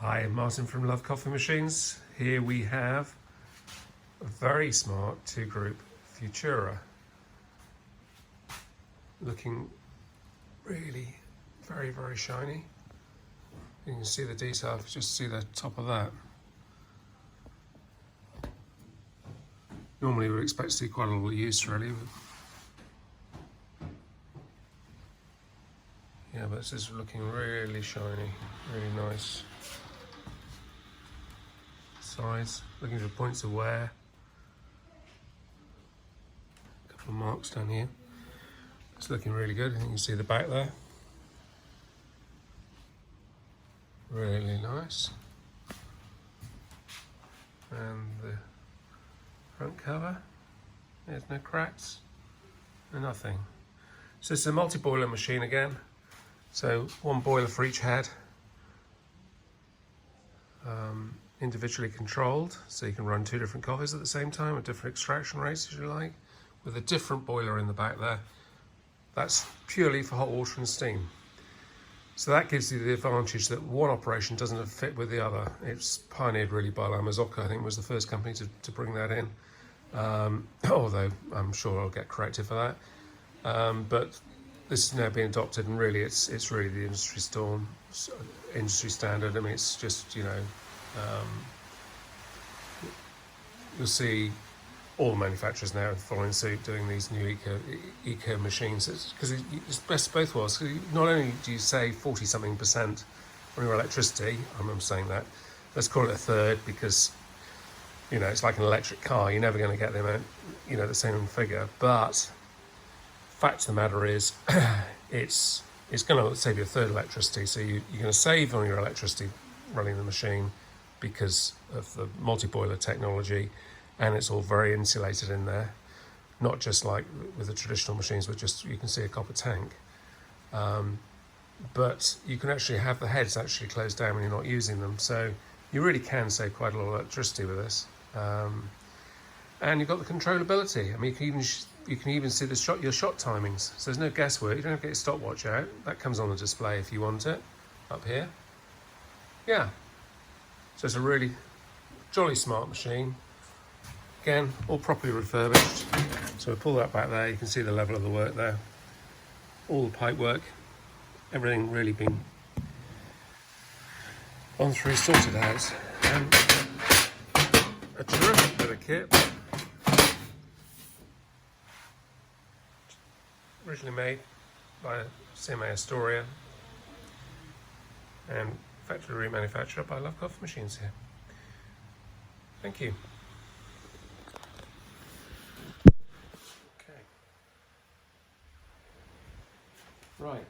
Hi, I'm Martin from Love Coffee Machines. Here we have a very smart two-group Futura. Looking really very, very shiny. You can see the detail, if you just see the top of that. Normally we expect to see quite a lot of use really. Yeah, but this is looking really shiny, really nice. Size, looking for points of wear. A couple of marks down here. It's looking really good. You can see the back there. Really nice. And the front cover. There's no cracks, no nothing. So it's a multi-boiler machine again. So one boiler for each head. Individually controlled, so you can run two different coffees at the same time at different extraction rates as you like, with a different boiler in the back there. That's purely for hot water and steam. So that gives you the advantage that one operation doesn't fit with the other. It's pioneered really by Mazzocco, I think was the first company to bring that in. Although I'm sure I'll get corrected for that. But this is now being adopted, and really it's really the industry standard. I mean, it's just, you know, you'll see all the manufacturers now following suit doing these new eco machines, because it's best of both worlds. Not only do you save 40-something% on your electricity, I'm saying that, let's call it a third, because you know it's like an electric car, you're never going to get the amount, you know, the same figure. But fact of the matter is, it's going to save you a third electricity, so you're going to save on your electricity running the machine because of the multi-boiler technology, and it's all very insulated in there, not just like with the traditional machines with just, you can see a copper tank, but you can actually have the heads actually closed down when you're not using them, so you really can save quite a lot of electricity with this. And you've got the controllability. I mean, you can even see your shot timings, so there's no guesswork. You don't have to get your stopwatch out. That comes on the display if you want it up here. Yeah, so it's a really jolly smart machine. Again, all properly refurbished. So we pull that back there, you can see the level of the work there. All the pipe work, everything really been gone through, sorted out. And a terrific bit of kit. Originally made by CMA Astoria and factory remanufactured by Love Coffee Machines here. Thank you. Okay. Right.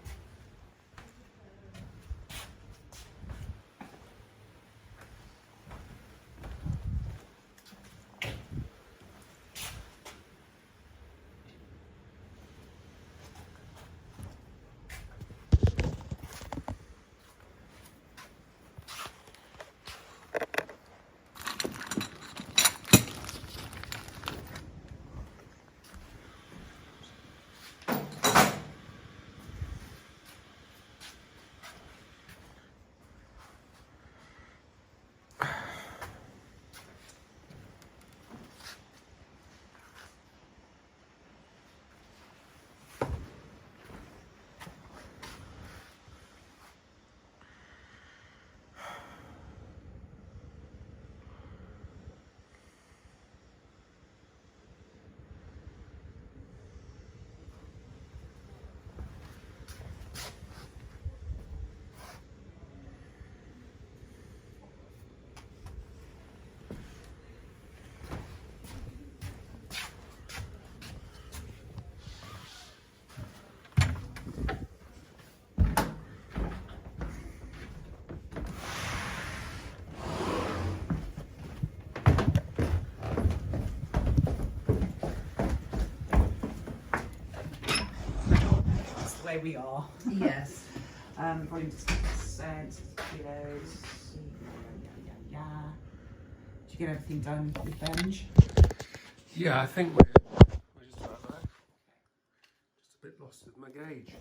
Where we are. Yes. Volume 60%, kilos. Yeah. Did you get everything done with bench? Yeah, I think we're just about there. Just a bit lost with my gauge.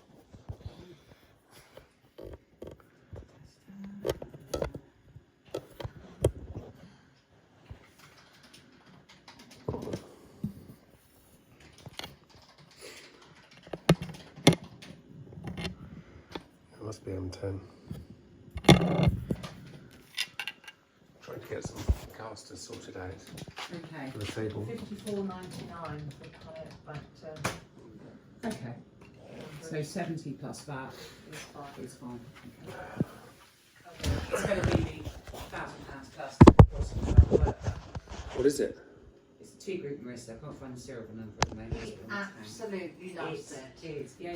It must be M10. Trying to get some casters sorted out Okay. for the table. £54.99 for pallet, but Okay. So 70 plus that it's fine. is fine. Okay. Okay. It's going to be the £1,000 plus. What is it? It's a 2-group Marissa. I can't find the serial number at the moment. He absolutely loves it. It is. Yeah.